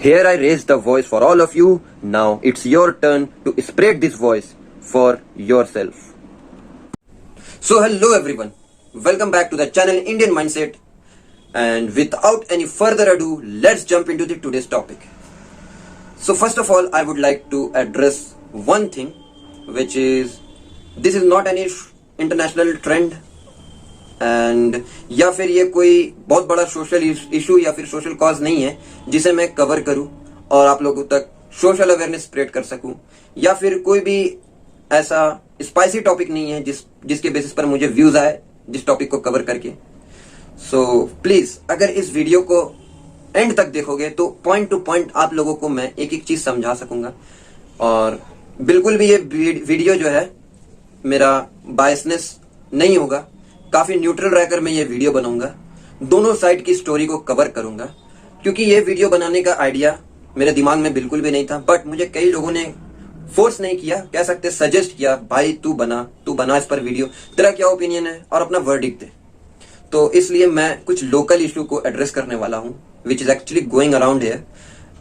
Here I raise the voice for all of you. Now it's your turn to spread this voice for yourself. So hello everyone. Welcome back to the channel Indian Mindset. And without any further ado, let's jump into the today's topic. So first of all, I would like to address one thing, which is this is not any international trend and या फिर ये कोई बहुत बड़ा social issue या फिर social cause नहीं है जिसे मैं कवर करूं और आप लोगों तक सोशल अवेयरनेस स्प्रेड कर सकूं, या फिर कोई भी ऐसा स्पाइसी टॉपिक नहीं है जिसके बेसिस पर मुझे व्यूज आए जिस टॉपिक को कवर करके. सो प्लीज अगर इस वीडियो को एंड तक देखोगे तो पॉइंट टू पॉइंट आप लोगों को मैं एक एक चीज समझा सकूंगा. और बिल्कुल भी ये वीडियो जो है मेरा बायसनेस नहीं होगा, काफी न्यूट्रल रहकर मैं ये वीडियो बनाऊंगा, दोनों साइड की स्टोरी को कवर करूंगा. क्योंकि ये वीडियो बनाने का आइडिया मेरे दिमाग में बिल्कुल भी नहीं था, बट मुझे कई लोगों ने फोर्स नहीं किया, कह सकते सजेस्ट किया, भाई तू बना इस पर वीडियो, तेरा क्या ओपिनियन है और अपना वर्डिक्ट दे. तो इसलिए मैं कुछ लोकल इशू को एड्रेस करने वाला हूं which is actually going around here.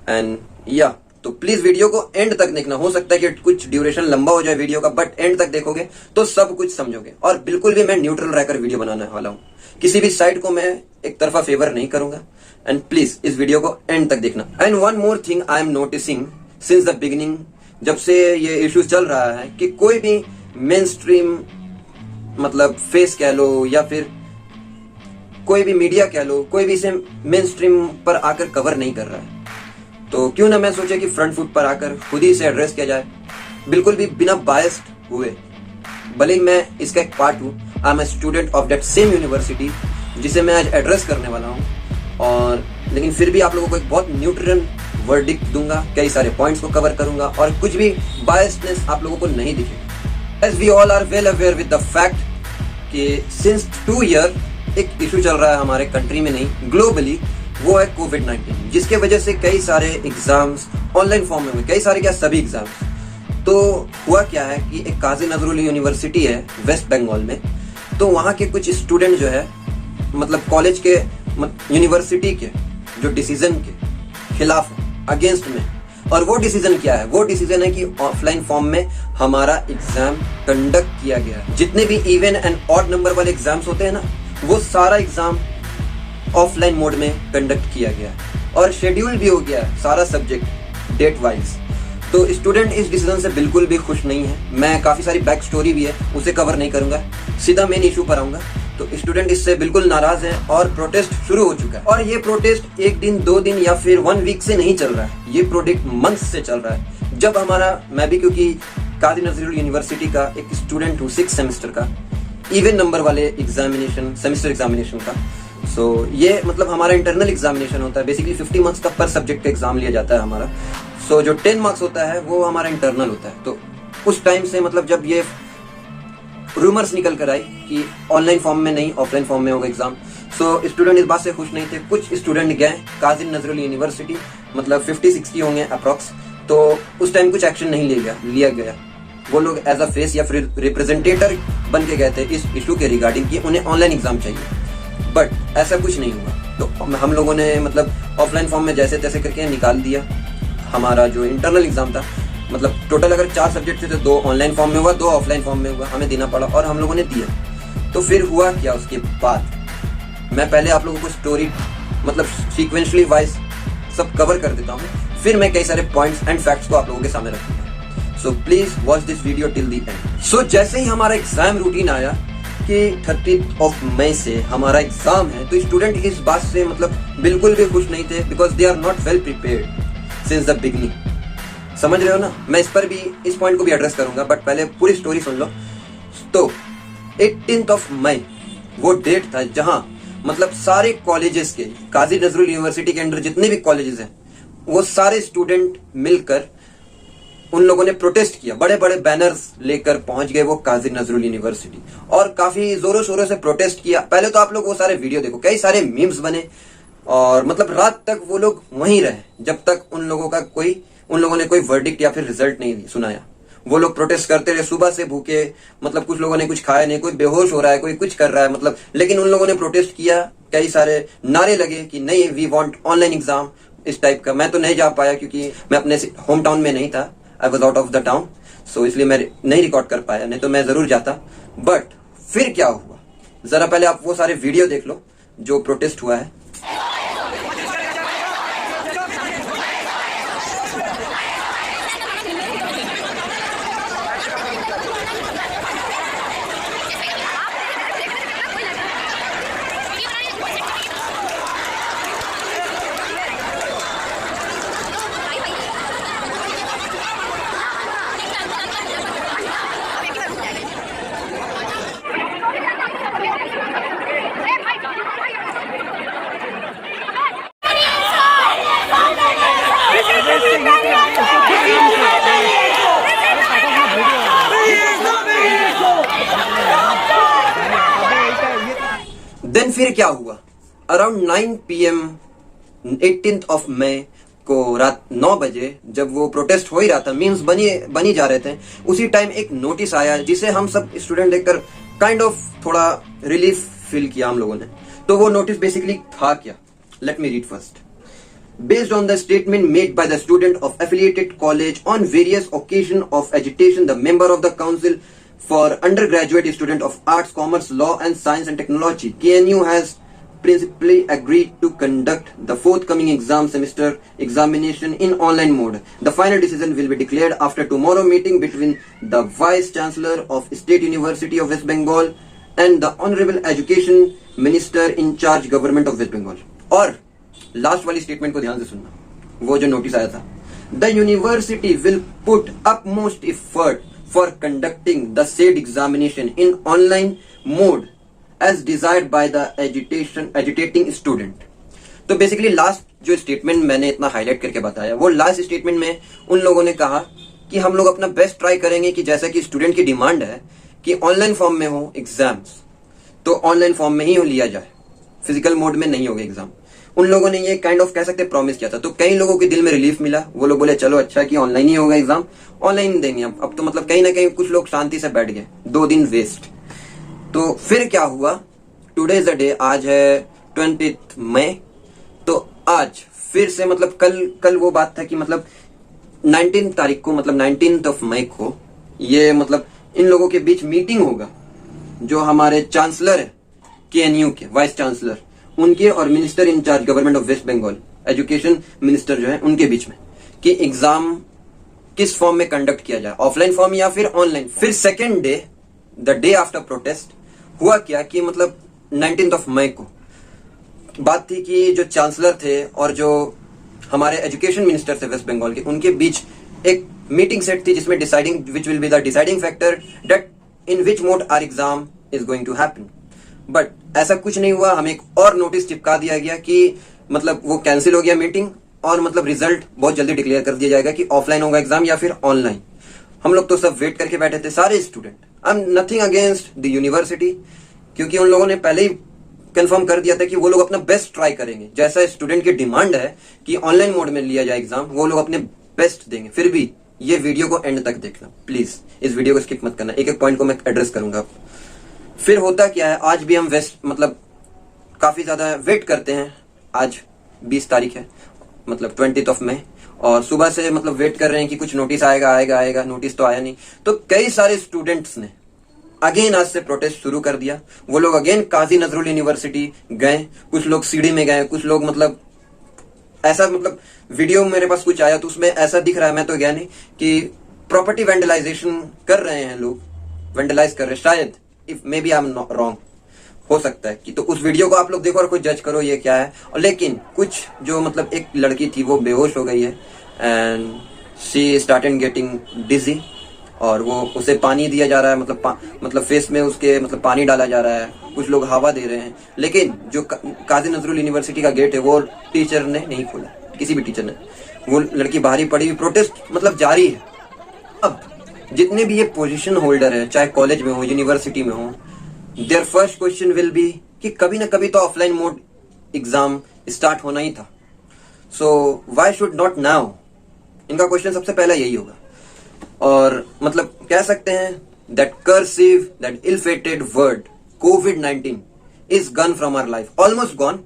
And या तो प्लीज वीडियो को एंड तक देखना. हो सकता है कि कुछ ड्यूरेशन लंबा हो जाए वीडियो का, बट एंड तक देखोगे तो सब कुछ समझोगे. और बिल्कुल भी मैं न्यूट्रल रहकर वीडियो बनाने वाला हूं, किसी भी साइड को मैं एक तरफा फेवर नहीं करूंगा. एंड प्लीज इस वीडियो को एंड तक देखना. And one more thing I am noticing since the beginning, जब से ये इश्यूज चल रहा है कि कोई भी मेन स्ट्रीम मतलब फेस कह लो या फिर कोई भी मीडिया कह लो, कोई भी इसे मेन स्ट्रीम पर आकर कवर नहीं कर रहा है. तो क्यों ना मैं सोचे कि फ्रंट फुट पर आकर खुद ही इसे एड्रेस किया जाए, बिल्कुल भी बिना बायस्ड हुए. भले ही मैं इसका एक पार्ट हूँ, I am a student of that same university जिसे मैं आज एड्रेस करने वाला हूँ. और लेकिन फिर भी आप लोगों को एक बहुत न्यूट्रल वर्डिक्ट दूंगा, कई सारे पॉइंट्स को कवर करूंगा और कुछ भी बायस्डनेस आप लोगों को नहीं दिखेगा. As we all are well aware with the fact कि सिंस 2 ईयर एक इशू चल रहा है हमारे कंट्री में नहीं, ग्लोबली, वो है कोविड-19, जिसके वजह से कई सारे एग्जाम्स ऑनलाइन फॉर्म में हुए, कई सारे क्या सभी एग्जाम्स. तो हुआ क्या है कि एक काजी नजरुल यूनिवर्सिटी है वेस्ट बंगाल में, तो वहाँ के कुछ स्टूडेंट जो है मतलब कॉलेज के यूनिवर्सिटी के जो डिसीजन के खिलाफ अगेंस्ट में. और वो डिसीजन क्या है? वो डिसीजन है कि ऑफलाइन फॉर्म में हमारा एग्जाम कंडक्ट किया गया. जितने भी इवन एंड ऑड नंबर वाले एग्जाम्स होते हैं ना, वो सारा एग्जाम ऑफलाइन मोड में कंडक्ट किया गया और शेड्यूल भी हो गया सारा सब्जेक्ट डेट वाइज. तो स्टूडेंट इस डिसीजन से बिल्कुल भी खुश नहीं है. मैं काफी सारी बैक स्टोरी भी है, उसे कवर नहीं करूंगा, सीधा मेन इशू पर आऊंगा. तो स्टूडेंट इससे बिल्कुल नाराज है और प्रोटेस्ट शुरू हो चुका है. और ये प्रोटेस्ट 1 दिन 2 दिन या फिर 1 वीक से नहीं चल रहा है, ये प्रोटेस्ट मंथ्स से चल रहा है. जब मैं भी क्योंकि काजी नजरुल यूनिवर्सिटी का एक स्टूडेंट हूँ 6th सेमेस्टर का, इवन नंबर वाले एग्जामिनेशन, सेमेस्टर एग्जामिनेशन का. सो ये मतलब हमारा इंटरनल एग्जामिनेशन होता है. बेसिकली 50 मार्क्स का पर सब्जेक्ट का एग्जाम लिया जाता है हमारा. सो जो 10 मार्क्स होता है वो हमारा इंटरनल होता है. तो उस टाइम से मतलब जब ये रूमर्स निकल कर आई कि ऑनलाइन फॉर्म में नहीं ऑफलाइन फॉर्म में होगा एग्जाम, सो स्टूडेंट इस बात से खुश नहीं थे. कुछ स्टूडेंट गए काजी नजरुल यूनिवर्सिटी, मतलब 50-60 होंगे अप्रॉक्स. तो उस टाइम कुछ एक्शन नहीं लिया गया. वो लोग एज अ फेस या फिर रिप्रेजेंटेटर बन के गए थे इस इशू के रिगार्डिंग कि उन्हें ऑनलाइन एग्जाम चाहिए. बट ऐसा कुछ नहीं हुआ. तो हम लोगों ने मतलब ऑफलाइन फॉर्म में जैसे तैसे करके निकाल दिया हमारा जो इंटरनल एग्जाम था. मतलब टोटल अगर 4 सब्जेक्ट थे तो 2 ऑनलाइन फॉर्म में हुआ, 2 ऑफलाइन फॉर्म में हुआ, हमें देना पड़ा और हम लोगों ने दिया. तो फिर हुआ क्या उसके बाद, मैं पहले आप लोगों को स्टोरी मतलब सीक्वेंशली वाइज सब कवर कर देता हूँ, फिर मैं कई सारे पॉइंट्स एंड फैक्ट्स को आप लोगों के सामने रखूंगा. So please watch this video till the end. So जैसे ही हमारा एग्जाम रूटीन आया कि 30 मई से हमारा एग्जाम है, तो स्टूडेंट इस बात से मतलब बिल्कुल भी खुश नहीं थे, because they are not well prepared since the beginning. समझ रहे हो ना? मैं इस पर भी इस पॉइंट को भी एड्रेस करूंगा, बट पहले पूरी स्टोरी सुन लो. तो 18 मई वो डेट था जहां मतलब सारे कॉलेजेस के, काजी नजरुल यूनिवर्सिटी के अंडर जितने भी कॉलेजेस हैं, वो सारे स्टूडेंट मिलकर उन लोगों ने प्रोटेस्ट किया. बड़े बड़े बैनर्स लेकर पहुंच गए वो काजी नजरुल यूनिवर्सिटी और काफी जोरों शोरों से प्रोटेस्ट किया. पहले तो आप लोग वो सारे वीडियो देखो, कई सारे मीम्स बने और मतलब रात तक वो लोग वहीं रहे जब तक उन लोगों ने कोई वर्डिक्ट या फिर रिजल्ट नहीं सुनाया. वो लोग प्रोटेस्ट करते रहे सुबह से भूखे, मतलब कुछ लोगों ने कुछ खाया नहीं, कोई बेहोश हो रहा है, कोई कुछ कर रहा है, मतलब लेकिन उन लोगों ने प्रोटेस्ट किया. कई सारे नारे लगे कि नहीं, वी वांट ऑनलाइन एग्जाम, इस टाइप का। मैं तो नहीं जा पाया क्योंकि मैं अपने होम टाउन में नहीं था, I was out of the town, so इसलिए मैं नहीं रिकॉर्ड कर पाया, नहीं तो मैं जरूर जाता। बट फिर क्या हुआ, जरा पहले आप वो सारे वीडियो देख लो जो प्रोटेस्ट हुआ है। देन फिर क्या हुआ, around 9 PM 18th of May को रात 9 बजे जब वो प्रोटेस्ट हो ही रहा था, मीम्स बनी जा रहे थे, उसी टाइम एक नोटिस आया जिसे हम सब स्टूडेंट देखकर काइंड ऑफ थोड़ा रिलीफ फील किया हम लोगों ने। तो वो नोटिस बेसिकली था क्या, let me read first. Based on the statement made by the student of affiliated college on various occasion of agitation, the member of the council for undergraduate student of arts, commerce, law and science and technology, KNU has principally agreed to conduct the forthcoming exam semester examination in online mode. The final decision will be declared after tomorrow meeting between the Vice Chancellor of State University of West Bengal and the Honorable Education Minister in charge Government of West Bengal. और last वाली statement को ध्यान से सुनना, वो जो notice आया था, the university will put upmost effort for conducting the said examination in online mode as desired by the agitating student. तो बेसिकली लास्ट जो स्टेटमेंट मैंने इतना हाईलाइट करके बताया, वो लास्ट स्टेटमेंट में उन लोगों ने कहा कि हम लोग अपना बेस्ट ट्राई करेंगे कि जैसा कि स्टूडेंट की डिमांड है कि ऑनलाइन फॉर्म में हो एग्जाम्स, तो ऑनलाइन फॉर्म में ही लिया जाए, फिजिकल मोड में नहीं होगा एग्जाम। उन लोगों ने ये काइंड ऑफ कह सकते प्रॉमिस किया था। तो कई लोगों के दिल में रिलीफ मिला, वो लोग बोले चलो अच्छा कि ऑनलाइन ही होगा एग्जाम, ऑनलाइन देंगे अब तो मतलब कहीं ना कहीं कुछ लोग शांति से बैठ गए, 2 दिन वेस्ट। तो फिर क्या हुआ, टुडे इज द डे, आज है 20th मई, तो आज फिर से मतलब कल वो बात था कि मतलब 19 तारीख को, मतलब 19th ऑफ मई को ये मतलब इन लोगों के बीच मीटिंग होगा, जो हमारे चांसलर है KNU के, वाइस चांसलर उनके और minister in-charge government of West Bengal, education minister जो है उनके बीच में, कि एग्जाम किस फॉर्म में कंडक्ट किया जाए, ऑफलाइन फॉर्म या फिर ऑनलाइन। फिर second day, the day after protest, हुआ क्या कि मतलब 19th ऑफ मई को बात थी कि जो चांसलर थे और जो हमारे एजुकेशन मिनिस्टर थे वेस्ट बंगाल के, उनके बीच एक मीटिंग सेट थी जिसमें deciding which will be the deciding factor that in which mode our exam is going to happen. But ऐसा कुछ नहीं हुआ, हमें एक और नोटिस चिपका दिया गया कि मतलब वो कैंसिल हो गया मीटिंग, और मतलब रिजल्ट बहुत जल्दी डिक्लेयर कर दिया जाएगा कि ऑफलाइन होगा एग्जाम या फिर ऑनलाइन। हम लोग तो सब वेट करके बैठे थे, सारे student. I am nothing against the university, क्योंकि उन लोगों ने पहले ही कंफर्म कर दिया था कि वो लोग अपना बेस्ट ट्राई करेंगे, जैसा स्टूडेंट की डिमांड है कि ऑनलाइन मोड में लिया जाए एग्जाम, वो लोग अपने बेस्ट देंगे। फिर भी ये वीडियो को एंड तक देखना प्लीज, इस वीडियो को स्किप मत करना, एक एक पॉइंट को मैं एड्रेस करूंगा। फिर होता क्या है, आज भी हम वेस्ट मतलब काफी ज्यादा वेट करते हैं। आज 20 तारीख है, मतलब 20th ऑफ मई, और सुबह से मतलब वेट कर रहे हैं कि कुछ नोटिस आएगा। नोटिस तो आया नहीं। तो कई सारे स्टूडेंट्स ने अगेन आज से प्रोटेस्ट शुरू कर दिया। वो लोग अगेन काजी नजरुल यूनिवर्सिटी गए, कुछ लोग सीढ़ी में गए, कुछ लोग मतलब ऐसा मतलब वीडियो मेरे पास कुछ आया तो उसमें ऐसा दिख रहा है, मैं तो गया नहीं, कि प्रॉपर्टी वेंडलाइजेशन कर रहे हैं लोग, वेंडलाइज कर रहे हैं शायद, if may be I am wrong, हो सकता है कि। तो उस वीडियो को आप लोग देखो और कुछ जज करो ये क्या है। और लेकिन कुछ जो मतलब एक लड़की थी वो बेहोश हो गई है एंड शी स्टार्टेड गेटिंग डिजी, और वो उसे पानी दिया जा रहा है, मतलब फेस में उसके मतलब पानी डाला जा रहा है, कुछ लोग हवा दे रहे हैं। लेकिन जो काजी नजरुल यूनिवर्सिटी का गेट है वो टीचर ने नहीं खोला, किसी भी टीचर ने। वो लड़की बाहर ही पड़ी हुई, प्रोटेस्ट मतलब जारी है। अब जितने भी ये पोजीशन होल्डर है, चाहे कॉलेज में हो, यूनिवर्सिटी में हो, there first question will be कि कभी ना कभी तो ऑफलाइन मोड एग्जाम स्टार्ट होना ही था, so why should not now. इनका क्वेश्चन सबसे पहला यही होगा। और मतलब कह सकते हैं that cursive, that ill-fated word कोविड-19 is gone from our life, almost gone.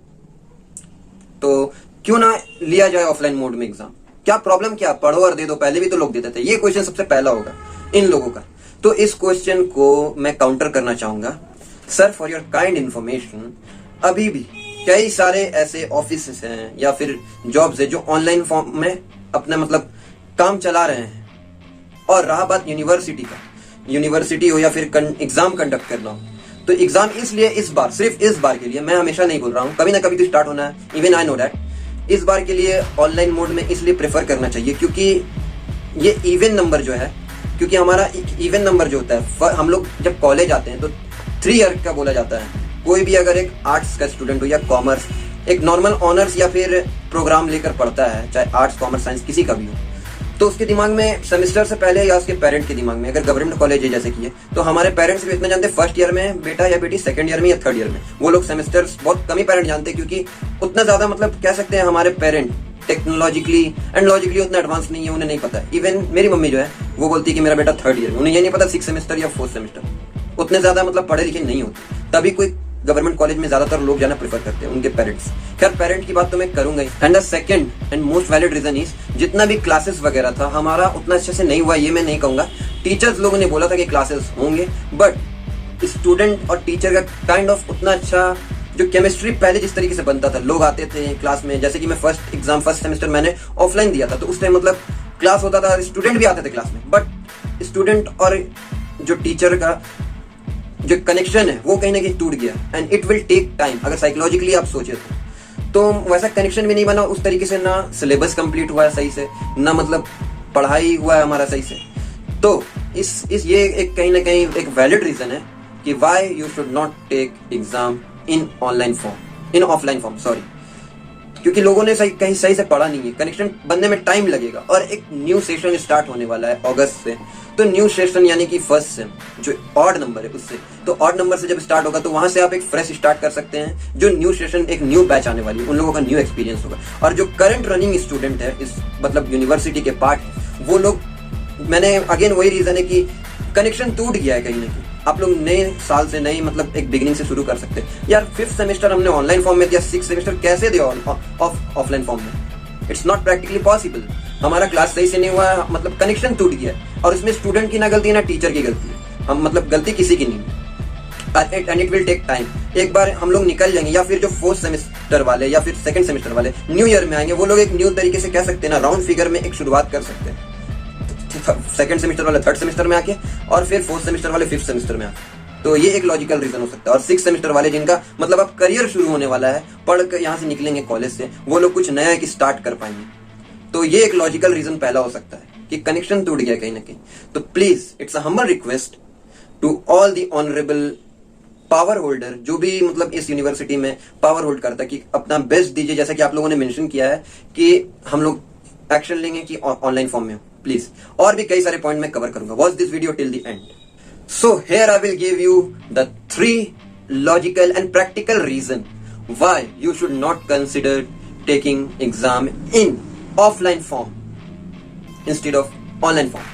तो क्यों ना लिया जाए ऑफलाइन मोड में एग्जाम? क्या प्रॉब्लम, क्या पढ़ो और दे दो, पहले भी तो लोग देते थे। ये क्वेश्चन सबसे पहला होगा इन लोगों का। तो इस क्वेश्चन को मैं काउंटर करना चाहूंगा। Sir, for your kind information, अभी भी कई सारे ऐसे ऑफिस हैं या फिर जॉब्स है जो ऑनलाइन फॉर्म में अपना मतलब काम चला रहे हैं। और रहा बात यूनिवर्सिटी का, यूनिवर्सिटी हो या फिर एग्जाम कंडक्ट करना हो, तो एग्जाम इसलिए इस बार, सिर्फ इस बार के लिए, मैं हमेशा नहीं बोल रहा हूँ, कभी ना कभी तो स्टार्ट होना है, इवन आई नो दैट, इस बार के लिए ऑनलाइन मोड में इसलिए प्रेफर करना चाहिए क्योंकि ये इवन नंबर जो है, क्योंकि हमारा इवन नंबर जो होता है, हम लोग जब कॉलेज आते हैं तो 3 ईयर का बोला जाता है। कोई भी अगर एक आर्ट्स का स्टूडेंट हो या कॉमर्स, एक नॉर्मल ऑनर्स या फिर प्रोग्राम लेकर पढ़ता है, चाहे आर्ट्स कॉमर्स साइंस किसी का भी हो, तो उसके दिमाग में सेमेस्टर से पहले या उसके पेरेंट के दिमाग में, अगर गवर्नमेंट कॉलेज है जैसे कि है, तो हमारे पेरेंट्स भी इतना जानते हैं फर्स्ट ईयर में बेटा या बेटी, सेकंड ईयर में या थर्ड ईयर में। वो लोग सेमेस्टर्स बहुत कम ही पेरेंट जानते हैं क्योंकि उतना ज्यादा मतलब कह सकते हैं हमारे पेरेंट टेक्नोलॉजिकली एंड लॉजिकली उतना एडवांस नहीं है, उन्हें नहीं पता है। इवन मेरी मम्मी जो है वो बोलती है कि मेरा बेटा थर्ड ईयर में, उन्हें ये नहीं पता 6 सेमेस्टर या 4th सेमेस्टर, उतने ज्यादा मतलब पढ़े लिखे नहीं होते, तभी कोई गवर्नमेंट कॉलेज में ज्यादातर लोग जाना प्रेफर करते हैं, उनके पेरेंट्स। खैर, पेरेंट की बात तो मैं करूंगा ही। And the second and most valid reason is, जितना भी क्लासेस वगैरह था हमारा उतना अच्छे से नहीं हुआ, ये मैं नहीं कहूंगा। टीचर्स लोगों ने बोला था कि क्लासेस होंगे, बट स्टूडेंट और टीचर का काइंड ऑफ उतना अच्छा जो केमिस्ट्री पहले जिस तरीके से बनता था, लोग आते थे क्लास में, जैसे कि मैं फर्स्ट सेमेस्टर मैंने ऑफलाइन दिया था, तो उस टाइम मतलब क्लास होता था, स्टूडेंट भी आते थे क्लास में, बट स्टूडेंट और जो टीचर का जो कनेक्शन है वो कहीं ना कहीं टूट गया। And it will take time, अगर साइकोलॉजिकली आप सोचे तो वैसा कनेक्शन भी नहीं बना उस तरीके से, ना सिलेबस कंप्लीट हुआ है सही से, ना मतलब पढ़ाई हुआ है हमारा सही से। तो इस ये एक कहीं ना कहीं एक वैलिड रीजन है कि why you should not take exam in offline form, sorry, क्योंकि लोगों ने कहीं सही से पढ़ा नहीं है, कनेक्शन बनने में टाइम लगेगा। और एक न्यू सेशन स्टार्ट होने वाला है अगस्त से, तो न्यू सेशन यानी कि फर्स्ट सेम जो ऑड नंबर है उससे, तो ऑड नंबर से जब स्टार्ट होगा तो वहां से आप एक फ्रेश स्टार्ट कर सकते हैं। जो न्यू सेशन, एक न्यू बैच आने वाली है, उन लोगों का न्यू एक्सपीरियंस होगा। और जो करंट रनिंग स्टूडेंट है इस मतलब यूनिवर्सिटी के पार्ट है, वो लोग, मैंने अगेन वही रीजन है कि कनेक्शन टूट गया है कहीं ना कहीं। आप लोग नए साल से नई मतलब एक बिगिनिंग से शुरू कर सकते हैं। यार 5th सेमेस्टर हमने ऑनलाइन फॉर्म में दिया, 6th सेमेस्टर कैसे दिया ऑफलाइन फॉर्म में? It's not practically possible. हमारा क्लास सही से नहीं हुआ, मतलब कनेक्शन टूट गया, और इसमें स्टूडेंट की ना गलती है ना टीचर की गलती है, हम मतलब गलती किसी की नहीं है। And it will take time. एक बार हम लोग निकल जाएंगे, या फिर जो 4th सेमेस्टर वाले या फिर 2nd सेमेस्टर वाले न्यू ईयर में आएंगे, वो लोग एक न्यू तरीके से कह सकते हैं ना, राउंड फिगर में एक शुरुआत कर सकते हैं। 2nd सेमेस्टर वाले 3rd सेमेस्टर में आके, और फिर 4th सेमेस्टर वाले 5th सेमेस्टर में आके। तो ये एक लॉजिकल रीजन हो सकता है। और 6th सेमेस्टर वाले जिनका मतलब अब करियर शुरू होने वाला है, पढ़ कर यहाँ से निकलेंगे कॉलेज से, वो लोग कुछ नया की स्टार्ट कर पाएंगे। तो ये एक लॉजिकल रीजन पहला हो सकता है कि कनेक्शन टूट गया कहीं ना कहीं। तो please, it's a humble request to all the honourable power holder, जो भी मतलब इस यूनिवर्सिटी में पावर होल्ड करता है, कि अपना बेस्ट दीजिए। जैसा कि आप लोगों ने मेंशन किया है कि हम लोग एक्शन लेंगे कि ऑनलाइन फॉर्म में हो, प्लीज। और भी कई सारे पॉइंट मैं कवर करूंगा। Watch this video till the and. So here I will give you the 3 logical and practical reason why you should not consider taking exam in offline form instead of online form.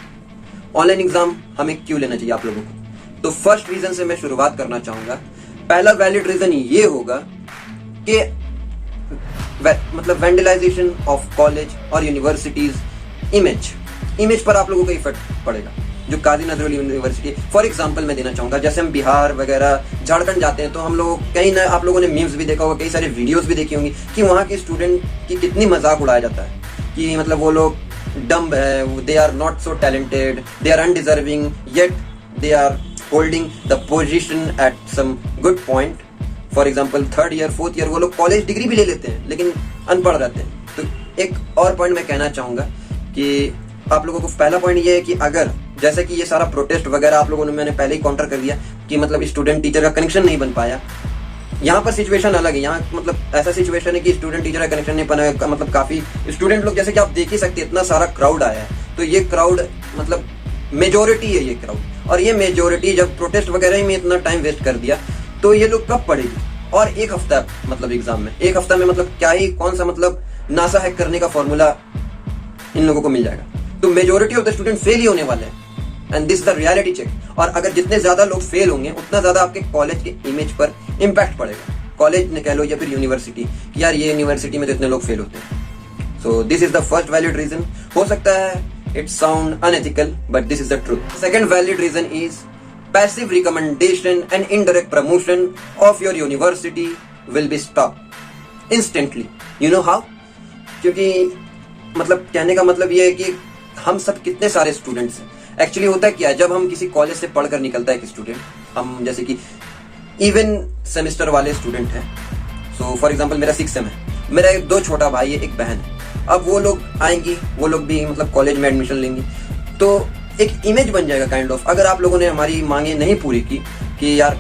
Online exam हमें क्यों लेना चाहिए आप लोगों को? तो first reason से मैं शुरुआत करना चाहूंगा। पहला वैलिड रीजन ये होगा कि मतलब वैंडलाइजेशन ऑफ कॉलेज और यूनिवर्सिटीज इमेज पर आप लोगों का इफेक्ट पड़ेगा। जो काजी नजरुल यूनिवर्सिटी, फॉर एग्जांपल मैं देना चाहूंगा, जैसे हम बिहार वगैरह झारखंड जाते हैं तो हम लोग कहीं ना, आप लोगों ने मीम्स भी देखा होगा, कई सारे वीडियोस भी देखी होंगी कि वहाँ के स्टूडेंट की कितनी मजाक उड़ाया जाता है कि मतलब वो लोग डम्ब है, they are not so talented, they are undeserving, yet they are holding the position at some good point. For example 3rd year 4th year वो लोग कॉलेज डिग्री भी ले लेते हैं लेकिन अनपढ़ रहते हैं। तो एक और पॉइंट मैं कहना चाहूंगा कि आप लोगों को पहला पॉइंट ये है कि अगर जैसे कि ये सारा प्रोटेस्ट वगैरह आप लोगों ने, मैंने पहले ही काउंटर कर दिया कि मतलब स्टूडेंट टीचर का कनेक्शन नहीं बन पाया। यहाँ पर सिचुएशन अलग है, यहाँ मतलब ऐसा सिचुएशन है कि स्टूडेंट टीचर का कनेक्शन नहीं बना, मतलब काफी स्टूडेंट लोग, जैसे कि आप देख ही सकते हैं इतना सारा क्राउड आया है। तो ये क्राउड मतलब मेजोरिटी है ये क्राउड, और ये मेजोरिटी जब प्रोटेस्ट वगैरह में इतना टाइम वेस्ट कर दिया तो ये लोग कब पढ़ेगी? और 1 हफ्ता मतलब एग्जाम में, 1 हफ्ता में मतलब क्या ही कौन सा मतलब नासा हैक करने का फॉर्मूला इन लोगों को मिल जाएगा? तो majority of the student fail ही होने वाले हैं, and this the reality check. और अगर जितने ज्यादा लोग फेल होंगे उतना ज्यादा आपके कॉलेज के इमेज पर इम्पैक्ट पड़ेगा, कॉलेज ने कह लो या फिर यूनिवर्सिटी, यार ये यूनिवर्सिटी में तो इतने लोग फेल होते हैं। So this is the first valid reason. हो सकता है it sound unethical, but this is the truth. Second valid reason is passive recommendation and indirect promotion of your university will be stopped instantly. You know how? क्योंकि मतलब कहने का मतलब ये है कि हम सब कितने सारे स्टूडेंट्स हैं। एक्चुअली होता है क्या, जब हम किसी कॉलेज से पढ़कर निकलता है एक स्टूडेंट, हम जैसे कि इवन सेमेस्टर वाले स्टूडेंट हैं, सो फॉर एग्जांपल मेरा 6 सेम है, मेरा एक 2 छोटा भाई है, एक बहन है। अब वो लोग आएंगी, वो लोग भी मतलब कॉलेज में एडमिशन लेंगी, तो एक इमेज बन जाएगा काइंड ऑफ। अगर आप लोगों ने हमारी मांगे नहीं पूरी की कि यार,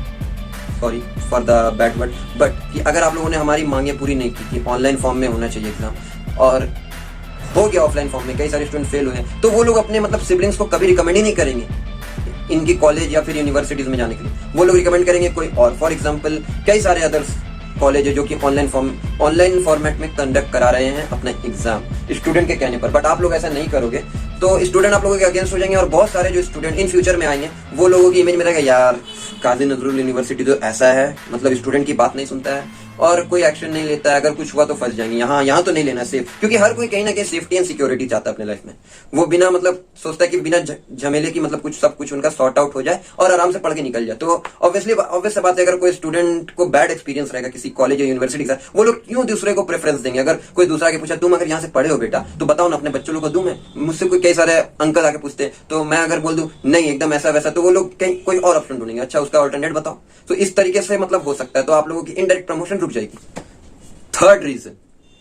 sorry for the bad word, but कि अगर आप लोगों ने हमारी मांगे पूरी नहीं की कि ऑनलाइन फॉर्म में होना चाहिए एग्जाम, और हो गया ऑफलाइन फॉर्म में, कई सारे स्टूडेंट फेल हुए, तो वो लोग अपने मतलब सिबलिंग्स को कभी रिकमेंड ही नहीं करेंगे इनकी कॉलेज या फिर यूनिवर्सिटीज में जाने के लिए। वो लोग रिकमेंड करेंगे कोई और। फॉर एग्जाम्पल कई सारे अदर्स कॉलेज है जो कि ऑनलाइन फॉर्मेट में कंडक्ट करा रहे हैं अपना एग्जाम स्टूडेंट के कहने पर, बट आप लोग ऐसा नहीं करोगे तो स्टूडेंट आप लोगों के अगेंस्ट हो जाएंगे, और बहुत सारे जो स्टूडेंट इन फ्यूचर में आएंगे वो लोगों की इमेज में रहेगा, यार काजी नजरुल यूनिवर्सिटी तो ऐसा है, मतलब स्टूडेंट की बात नहीं सुनता है और कोई एक्शन नहीं लेता है, अगर कुछ हुआ तो फंस जाएंगे, यहाँ तो नहीं लेना सेफ। क्योंकि हर कोई कहीं ना कहीं सेफ्टी एंड सिक्योरिटी चाहता है अपने लाइफ में। वो बिना मतलब सोचता है कि बिना झमेले की मतलब कुछ सब कुछ उनका सॉर्ट आउट हो जाए और आराम से पढ़ के निकल जाए। तो ऑब्वियस बात है, अगर कोई स्टूडेंट को बैड एक्सपीरियंस रहेगा किसी कॉलेज या यूनिवर्सिटी का, वो लोग क्यों दूसरे को प्रेफरेंस देंगे। अगर कोई दूसरा के पूछा, तुम अगर यहाँ से पढ़े हो बेटा तो बताओ ना अपने बच्चों लोग को दूं मैं, मुझसे कोई कई सारे अंकल आके पूछते हैं, तो मैं अगर बोल दूं नहीं एकदम ऐसा वैसा, तो वो लोग कहीं कोई और ऑप्शन ढूंढेंगे, अच्छा उसका ऑल्टरनेट बताओ। तो इस तरीके से मतलब हो सकता है, तो आप लोगों की इनडायरेक्ट प्रमोशन रुक जाएगी।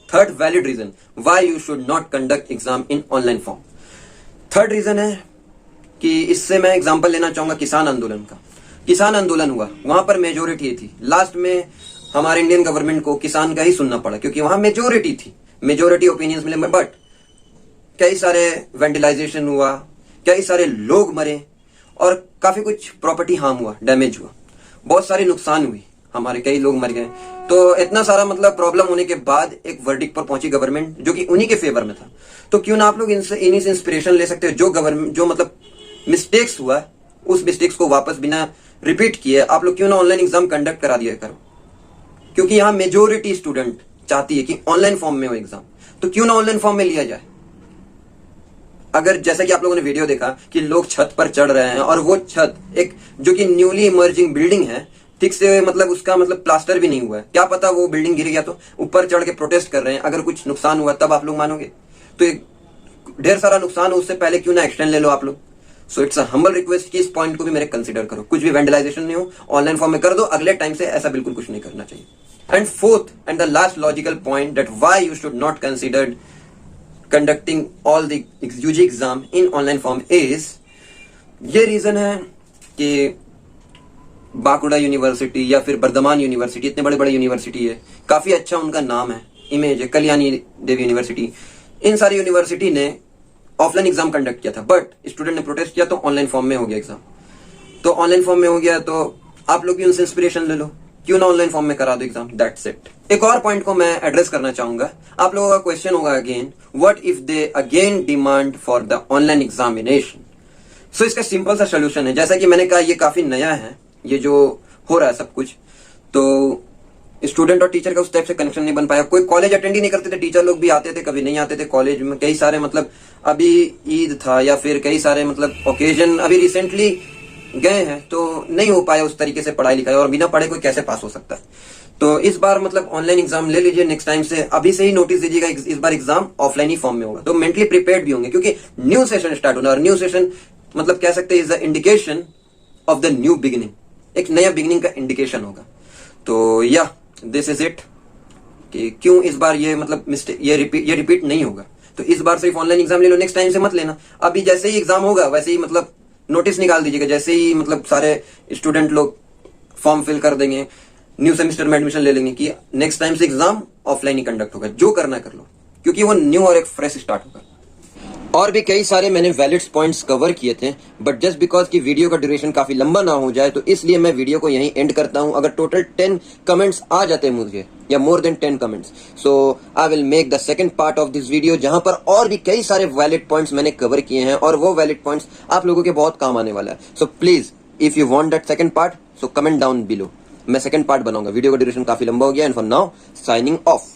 Third valid reason why you should not conduct exam in online form. Third reason है कि इससे मैं एग्जांपल लेना चाहूंगा किसान आंदोलन का। किसान आंदोलन हुआ, वहां पर मेजोरिटी थी, लास्ट में हमारे इंडियन गवर्नमेंट को किसान का ही सुनना पड़ा क्योंकि वहां मेजोरिटी थी, मेजोरिटी ओपिनियंस मिले, बट कई सारे वेंटिलाइजेशन हुआ, कई सारे लोग मरे और काफी कुछ प्रॉपर्टी हार्म हुआ, डैमेज हुआ, बहुत सारी नुकसान हुई, हमारे कई लोग मर गए। तो इतना सारा मतलब प्रॉब्लम होने के बाद एक वर्डिक्ट पर पहुंची गवर्नमेंट जो कि उन्हीं के फेवर में था। तो क्यों ना आप लोग इन्हीं से इंस्पिरेशन ले सकते हो, जो मतलब मिस्टेक्स हुआ उस मिस्टेक्स को वापस बिना रिपीट किए आप लोग क्यों ना ऑनलाइन एग्जाम कंडक्ट करा दिया करो, क्योंकि यहाँ मेजोरिटी स्टूडेंट चाहती है कि ऑनलाइन फॉर्म में हो एग्जाम, तो क्यों ना ऑनलाइन फॉर्म में लिया जाए। अगर जैसा कि आप लोगों ने वीडियो देखा कि लोग छत पर चढ़ रहे हैं और वो छत एक जो कि न्यूली इमर्जिंग बिल्डिंग है, ठीक से मतलब उसका मतलब प्लास्टर भी नहीं हुआ है, क्या पता वो बिल्डिंग गिर गया तो ऊपर चढ़ के प्रोटेस्ट कर रहे हैं, अगर कुछ नुकसान हुआ तब आप लोग मानोगे। तो एक ढेर सारा नुकसान हो, उससे पहले क्यों ना एक्शन ले लो आप लोग। So it's a humble request कि इस पॉइंट को भी मेरे कंसीडर करो, कुछ भी वेंडलाइजेशन नहीं हो, ऑनलाइन फॉर्म में कर दो, अगले टाइम से ऐसा बिल्कुल कुछ नहीं करना चाहिए। And fourth and the last logical point that why you should not consider conducting all the UG exam in online form is, ये रीजन है कि बांकुड़ा यूनिवर्सिटी या फिर बर्धमान यूनिवर्सिटी, इतने बड़े बड़े यूनिवर्सिटी है, काफी अच्छा उनका नाम है, इमेज है, कल्याणी देवी यूनिवर्सिटी, इन सारी यूनिवर्सिटी ने ऑफलाइन एग्जाम कंडक्ट किया था, बट स्टूडेंट ने प्रोटेस्ट किया तो ऑनलाइन फॉर्म में हो गया एग्जाम। तो ऑनलाइन फॉर्म में हो गया तो आप लोग भी उनसे इंस्पिरेशन ले लो, क्यों ना ऑनलाइन फॉर्म में करा दो एग्जाम, दैट्स इट। एक और पॉइंट को मैं एड्रेस करना चाहूंगा, आप लोगों का क्वेश्चन होगा again, what if they again demand for the online examination. So इसका सिंपल सा सोल्यूशन है, जैसा कि मैंने कहा ये काफी नया है, ये जो हो रहा है सब कुछ, तो स्टूडेंट और टीचर का उस टाइप से कनेक्शन नहीं बन पाया, कोई कॉलेज अटेंड ही नहीं करते थे, टीचर लोग भी आते थे कभी नहीं आते थे कॉलेज में, कई सारे मतलब अभी ईद था या फिर कई सारे मतलब ओकेजन अभी रिसेंटली गए हैं, तो नहीं हो पाया उस तरीके से पढ़ाई लिखाई, और बिना पढ़े कोई कैसे पास हो सकता है। तो इस बार मतलब ऑनलाइन एग्जाम ले लीजिए, नेक्स्ट टाइम से अभी से ही नोटिस दीजिएगा इस बार एग्जाम ऑफलाइन ही फॉर्म में होगा, तो मेंटली प्रिपेयर्ड भी होंगे, क्योंकि न्यू सेशन स्टार्ट होना, और न्यू सेशन मतलब कह सकते हैं is the indication of the new beginning, एक नया बिगिनिंग का इंडिकेशन होगा। तो या दिस इज इट कि क्यों इस बार ये मतलब मिस्टेक ये रिपीट नहीं होगा, तो इस बार सिर्फ ऑनलाइन एग्जाम ले लो, नेक्स्ट टाइम से मत लेना। अभी जैसे ही एग्जाम होगा वैसे ही मतलब नोटिस निकाल दीजिएगा, जैसे ही मतलब सारे स्टूडेंट लोग फॉर्म फिल कर देंगे, न्यू सेमेस्टर में एडमिशन ले लेंगे कि नेक्स्ट टाइम से एग्जाम ऑफलाइन ही कंडक्ट होगा, जो करना कर लो, क्योंकि वो न्यू और एक फ्रेश स्टार्ट होगा। और भी कई सारे मैंने वैलिड पॉइंट्स कवर किए थे, बट जस्ट बिकॉज की वीडियो का ड्यूरेशन काफी लंबा ना हो जाए तो इसलिए मैं वीडियो को यहीं एंड करता हूं। अगर टोटल 10 कमेंट्स आ जाते हैं मुझे, या more than 10 comments, so I will make the second part of this video, जहां पर और भी कई सारे वैलिड पॉइंट्स मैंने कवर किए हैं और वो वैलिड पॉइंट्स आप लोगों के बहुत काम आने वाला है। So please if you want that second part, so comment down below. मैं सेकंड पार्ट बनाऊंगा. वीडियो का ड्यूरेशन काफी लंबा हो गया and for now signing off.